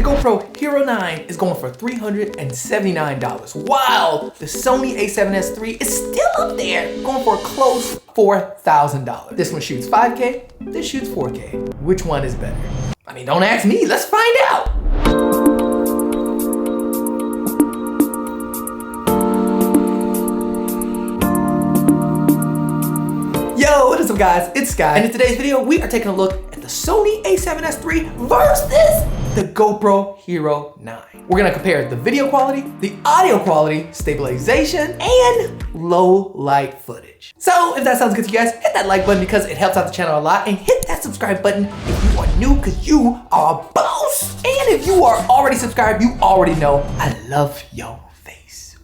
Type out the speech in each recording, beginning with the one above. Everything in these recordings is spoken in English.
GoPro Hero 9 is going for $379, while the Sony A7s III is still up there, going for a close $4,000. This one shoots 5K, this shoots 4K. Which one is better? I mean, don't ask me, let's find out. Yo, what is up guys? It's Sky, and in today's video, we are taking a look at the Sony A7s III versus the GoPro Hero 9. We're gonna compare the video quality, the audio quality, stabilization, and low light footage. So if that sounds good to you guys, hit that like button because it helps out the channel a lot, and hit that subscribe button if you are new because you are a boss. And if you are already subscribed, you already know I love your face.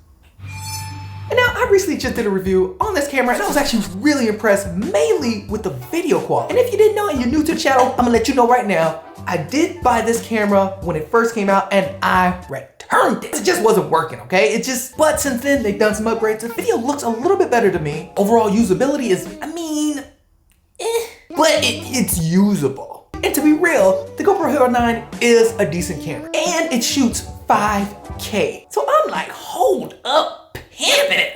And now I recently just did a review on this camera and I was actually really impressed mainly with the video quality. And if you didn't know and you're new to the channel, I'm gonna let you know right now, I did buy this camera when it first came out and I returned it. It just wasn't working, okay? But since then they've done some upgrades. The video looks a little bit better to me. Overall usability is, but it's usable. And to be real, the GoPro Hero 9 is a decent camera and it shoots 5K. So I'm like, hold up.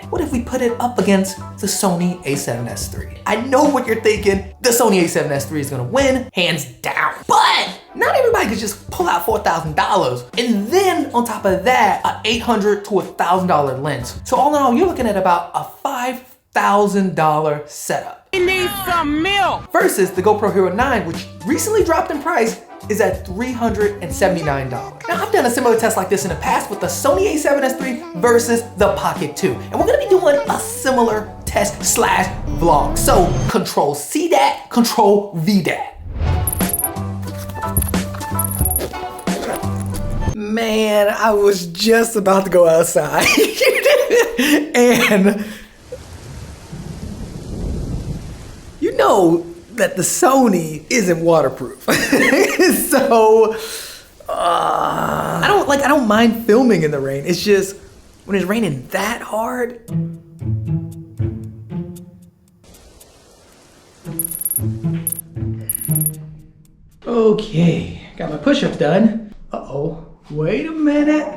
What if we put it up against the Sony A7s III? I know what you're thinking. The Sony A7s III is gonna win, hands down. But not everybody could just pull out $4,000. And then on top of that, an $800 to $1,000 lens. So all in all, you're looking at about a $5,000 setup. We need some milk! Versus the GoPro Hero 9, which recently dropped in price, is at $379. Now I've done a similar test like this in the past with the Sony A7s III versus the Pocket 2. And we're gonna be doing a similar test / vlog. So Control C that, Control V that. Man, I was just about to go outside. And you know that the Sony isn't waterproof. So I don't mind filming in the rain. It's just when it's raining that hard. Okay, got my push-ups done. Uh-oh, wait a minute.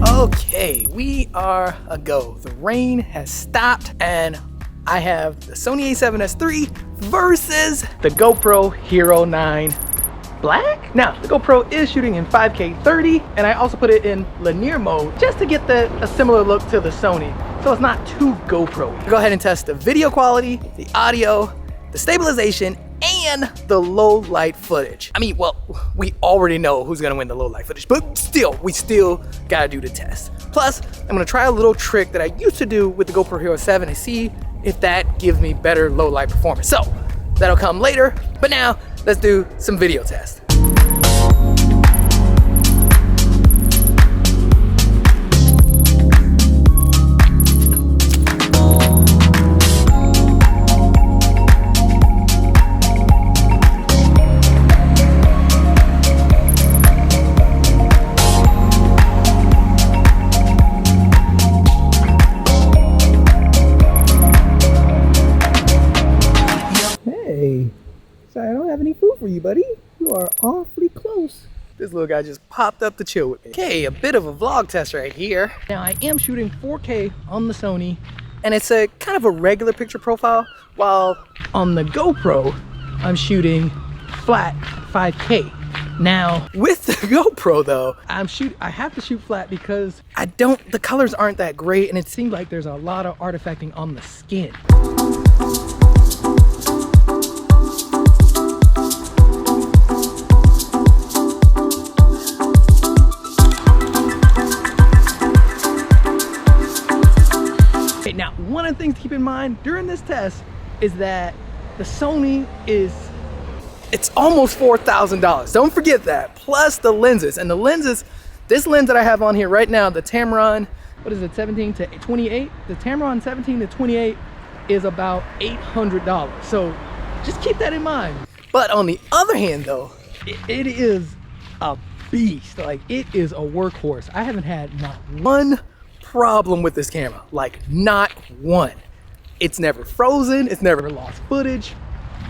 Okay, we are a go. The rain has stopped and I have the Sony A7s III versus the GoPro Hero 9 Black. Now, the GoPro is shooting in 5K 30 and I also put it in linear mode just to get a similar look to the Sony. So it's not too GoPro-y. Go ahead and test the video quality, the audio, the stabilization, and the low light footage. I mean, well, we already know who's gonna win the low light footage, but still, we still gotta do the test. Plus, I'm gonna try a little trick that I used to do with the GoPro Hero 7 and see if that gives me better low light performance. So, that'll come later, but now, let's do some video tests. Sorry, I don't have any food for you, buddy. You are awfully close. This little guy just popped up to chill with me. Okay, a bit of a vlog test right here. Now I am shooting 4K on the Sony, and it's a kind of a regular picture profile, while on the GoPro, I'm shooting flat 5K. Now, with the GoPro though, I have to shoot flat because the colors aren't that great, and it seems like there's a lot of artifacting on the skin. Now, one of the things to keep in mind during this test is that the Sony it's almost $4,000. Don't forget that. Plus the lenses. And the lenses, this lens that I have on here right now, the Tamron, what is it, 17 to 28? The Tamron 17 to 28 is about $800. So just keep that in mind. But on the other hand though, it is a beast. Like, it is a workhorse. I haven't had not one problem with this camera, like not one. It's never frozen, it's never lost footage,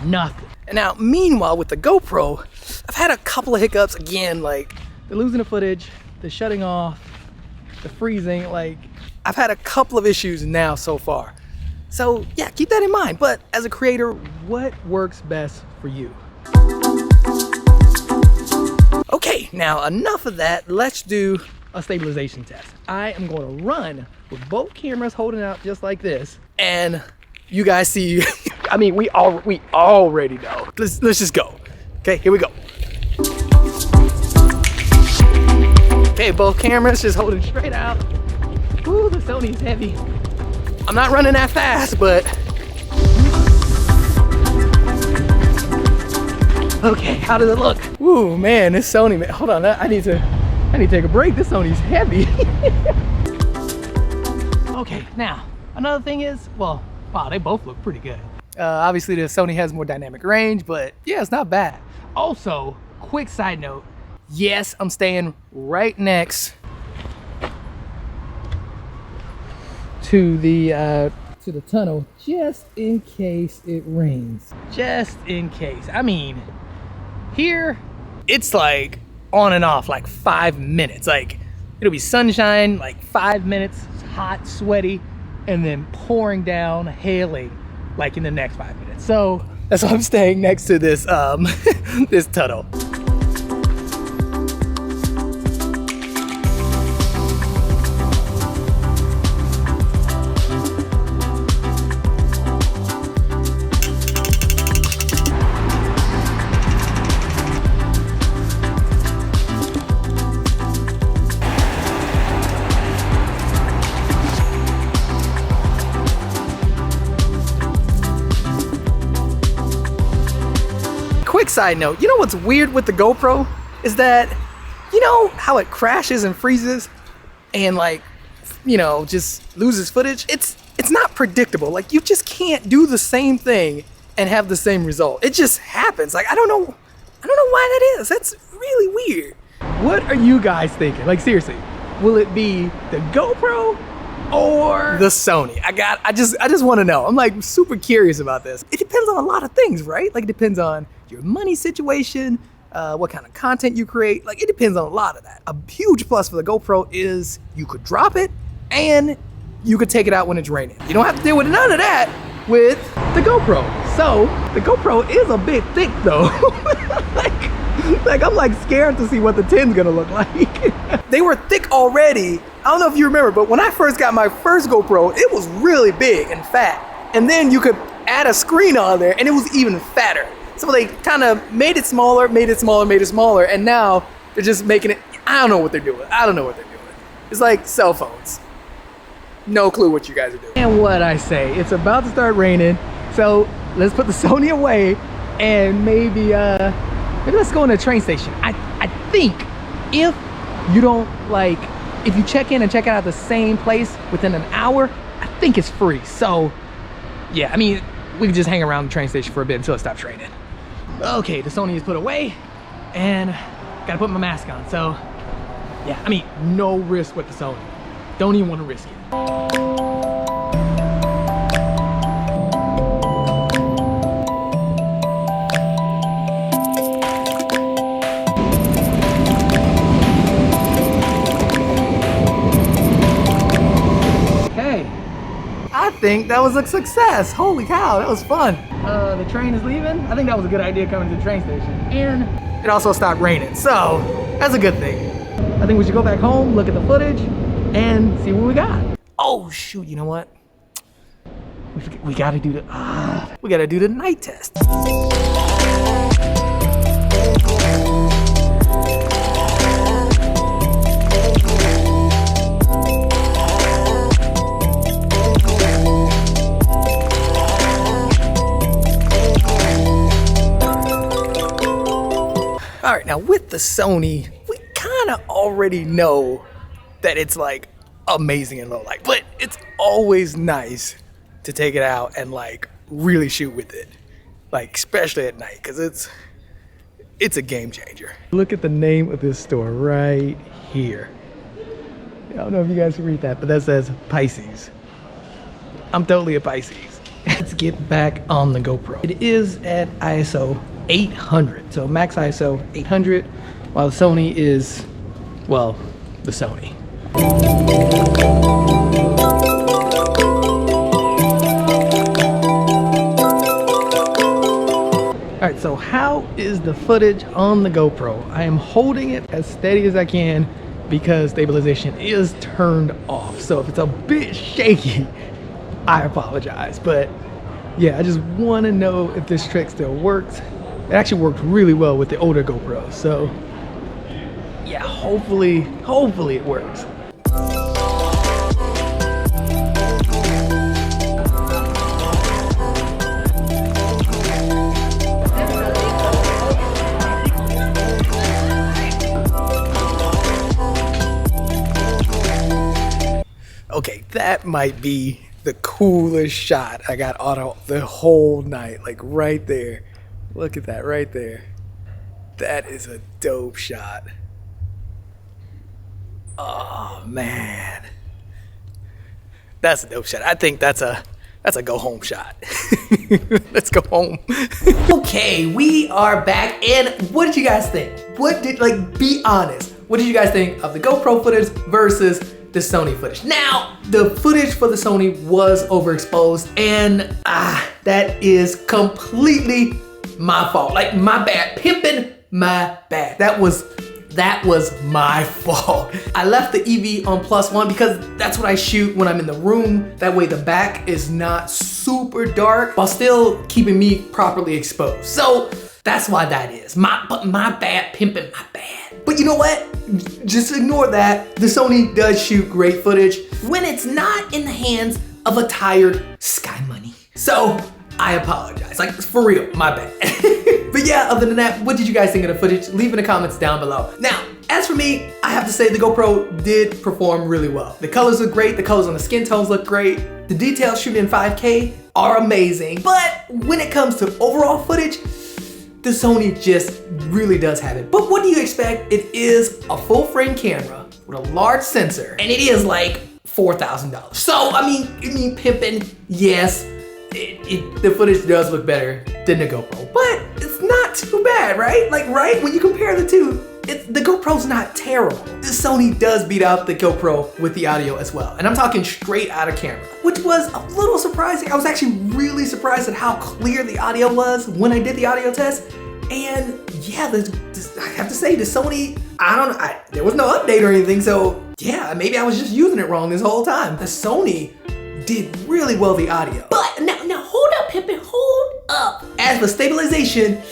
nothing. And now, meanwhile, with the GoPro, I've had a couple of hiccups again, like the losing the footage, the shutting off, the freezing. Like, I've had a couple of issues now so far. So yeah, keep that in mind. But as a creator, what works best for you? Okay, now enough of that. Let's do a stabilization test. I am going to run with both cameras holding out just like this, and you guys see. I mean, we already know. Let's just go. Okay, here we go. Okay, both cameras just holding straight out. Ooh, the Sony's heavy. I'm not running that fast, but okay, how does it look? Ooh, man, this Sony, man. Hold on, I need to take a break. This Sony's heavy. Okay, now, another thing is, well, wow, they both look pretty good. Obviously, the Sony has more dynamic range, but yeah, it's not bad. Also, quick side note, yes, I'm staying right next to the tunnel, just in case it rains. Just in case. I mean, here, it's like on and off, like 5 minutes. Like, it'll be sunshine, like 5 minutes, it's hot, sweaty, and then pouring down, hailing, like in the next 5 minutes. So that's why I'm staying next to this, this tunnel. Quick side note, you know what's weird with the GoPro is that, you know how it crashes and freezes and, like, you know, just loses footage? It's not predictable. Like, you just can't do the same thing and have the same result. It just happens. Like, I don't know why that is. That's really weird. What are you guys thinking? Like, seriously, will it be the GoPro or the Sony? I just want to know. I'm like super curious about this. It depends on a lot of things, right? Like, it depends on your money situation, what kind of content you create. Like, it depends on a lot of that. A huge plus for the GoPro is you could drop it and you could take it out when it's raining. You don't have to deal with none of that with the GoPro. So the GoPro is a bit thick though. like I'm like scared to see what the 10's gonna look like. They were thick already. I don't know if you remember, but when I first got my first GoPro, it was really big and fat. And then you could add a screen on there and it was even fatter. So they kind of made it smaller, and now they're just making it, I don't know what they're doing. It's like cell phones. No clue what you guys are doing. And what I say, it's about to start raining, so let's put the Sony away and maybe let's go in a train station. I think if you don't, like, if you check in and check out at the same place within an hour, I think it's free. So yeah, I mean, we can just hang around the train station for a bit until it stops raining. Okay, the Sony is put away and gotta put my mask on. So yeah, I mean, no risk with the Sony. Don't even want to risk it. Okay, I think that was a success. Holy cow, that was fun. The train is leaving. I think that was a good idea coming to the train station. And it also stopped raining, so that's a good thing. I think we should go back home, look at the footage, and see what we got. Oh shoot, you know what? We gotta do the night test. All right, now with the Sony, we kind of already know that it's like amazing in low light, but it's always nice to take it out and like really shoot with it, like especially at night, because it's a game changer. Look at the name of this store right here. I don't know if you guys can read that, but that says Pisces. I'm totally a Pisces. Let's get back on the GoPro. It is at ISO 800, so max ISO 800, while the Sony is, well, the Sony. All right, so how is the footage on the GoPro? I am holding it as steady as I can because stabilization is turned off. So if it's a bit shaky, I apologize. But yeah, I just want to know if this trick still works. It actually worked really well with the older GoPro. So yeah, hopefully it works. Okay, that might be the coolest shot I got on the whole night. Like right there. Look at that right there. That is a dope shot. Oh man. That's a dope shot. I think that's a go home shot. Let's go home. Okay, we are back, and what did you guys think? Be honest. What did you guys think of the GoPro footage versus the Sony footage? Now, the footage for the Sony was overexposed, and that is completely my fault. Like, my bad. Pimping, my bad. That was my fault. I left the EV on +1 because that's what I shoot when I'm in the room. That way the back is not super dark while still keeping me properly exposed. So that's why that is. My bad, pimping, my bad. But you know what? Just ignore that. The Sony does shoot great footage when it's not in the hands of a tired Sky Money. So I apologize, like for real, my bad. But yeah, other than that, what did you guys think of the footage? Leave in the comments down below. Now, as for me, I have to say the GoPro did perform really well. The colors look great, the colors on the skin tones look great. The details shooting in 5K are amazing. But when it comes to overall footage, the Sony just really does have it. But what do you expect? It is a full frame camera with a large sensor, and it is like $4,000. So, I mean, pimping, yes, the footage does look better than the GoPro, but it's not too bad, right? Like, right? When you compare the two, the GoPro's not terrible. The Sony does beat out the GoPro with the audio as well. And I'm talking straight out of camera, which was a little surprising. I was actually really surprised at how clear the audio was when I did the audio test. And yeah, I have to say, the Sony, there was no update or anything, so yeah, maybe I was just using it wrong this whole time. The Sony did really well the audio. But now hold up, Pippin, hold up. As for stabilization,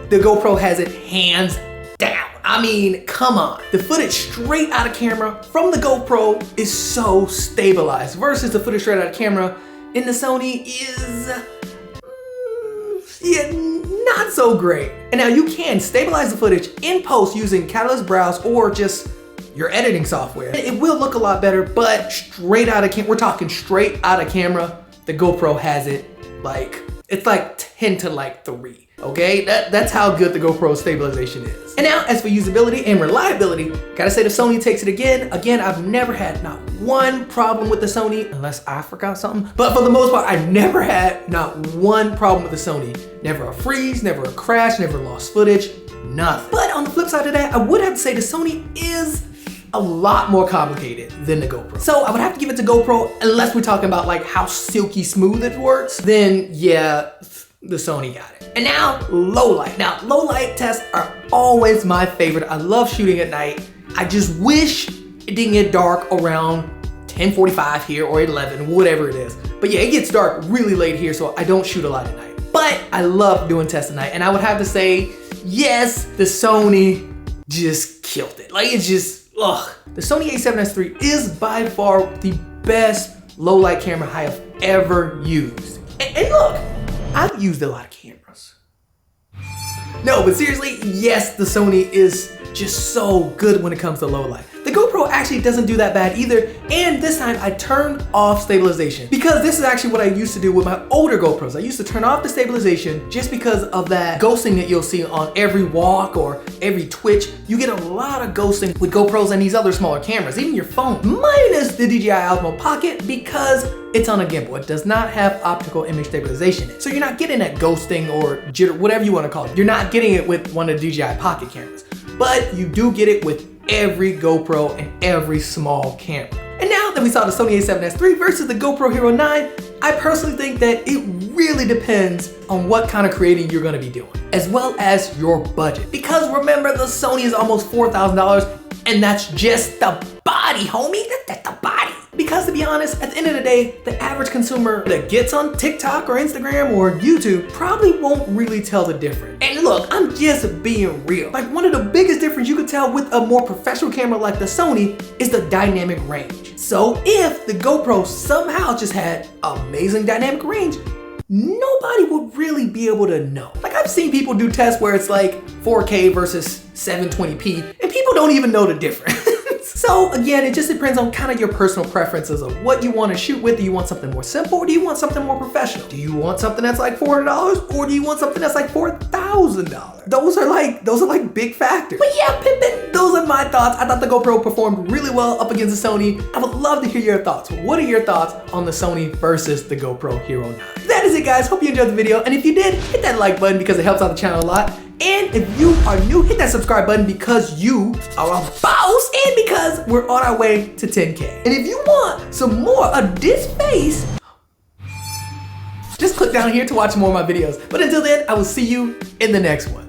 the GoPro has it hands down. I mean, come on. The footage straight out of camera from the GoPro is so stabilized versus the footage straight out of camera in the Sony is, yeah, not so great. And now you can stabilize the footage in post using Catalyst Browse or just your editing software. It will look a lot better, but straight out of camera, we're talking straight out of camera, the GoPro has it like, it's like 10 to like 3, okay? That's how good the GoPro stabilization is. And now, as for usability and reliability, gotta say the Sony takes it again. Again, I've never had not one problem with the Sony, unless I forgot something. But for the most part, I've never had not one problem with the Sony. Never a freeze, never a crash, never lost footage, nothing. But on the flip side of that, I would have to say the Sony is a lot more complicated than the GoPro. So I would have to give it to GoPro, unless we're talking about like how silky smooth it works, then yeah, the Sony got it. And now, low light. Now, low light tests are always my favorite. I love shooting at night. I just wish it didn't get dark around 10:45 here or 11, whatever it is. But yeah, it gets dark really late here, so I don't shoot a lot at night. But I love doing tests at night, and I would have to say, yes, the Sony just killed it. Like, it's just, ugh. The Sony A7s III is by far the best low light camera I have ever used. And look, I've used a lot of cameras. No, but seriously, yes, the Sony is just so good when it comes to low light. The GoPro actually doesn't do that bad either, and this time I turned off stabilization because this is actually what I used to do with my older GoPros. I used to turn off the stabilization just because of that ghosting that you'll see on every walk or every twitch. You get a lot of ghosting with GoPros and these other smaller cameras, even your phone, minus the DJI Osmo Pocket because it's on a gimbal. It does not have optical image stabilization in it. So you're not getting that ghosting or jitter, whatever you want to call it. You're not getting it with one of the DJI Pocket cameras, but you do get it with every GoPro and every small camera. And now that we saw the Sony A7s III versus the GoPro Hero 9, I personally think that it really depends on what kind of creating you're gonna be doing, as well as your budget. Because remember, the Sony is almost $4,000, and that's just the body, homie. That's the body. Because to be honest, at the end of the day, the average consumer that gets on TikTok or Instagram or YouTube probably won't really tell the difference. And look, I'm just being real. Like, one of the biggest difference you could tell with a more professional camera like the Sony is the dynamic range. So if the GoPro somehow just had amazing dynamic range, nobody would really be able to know. Like, I've seen people do tests where it's like 4K versus 720p, and people don't even know the difference. So again, it just depends on kind of your personal preferences of what you want to shoot with. Do you want something more simple, or do you want something more professional? Do you want something that's like $400, or do you want something that's like $4,000? Those are like big factors. But yeah, Pippin, those are my thoughts. I thought the GoPro performed really well up against the Sony. I would love to hear your thoughts. What are your thoughts on the Sony versus the GoPro Hero 9? That is it, guys. Hope you enjoyed the video, and if you did, hit that like button because it helps out the channel a lot. And if you are new, hit that subscribe button because you are a boss and because we're on our way to 10K. And if you want some more of this face, just click down here to watch more of my videos. But until then, I will see you in the next one.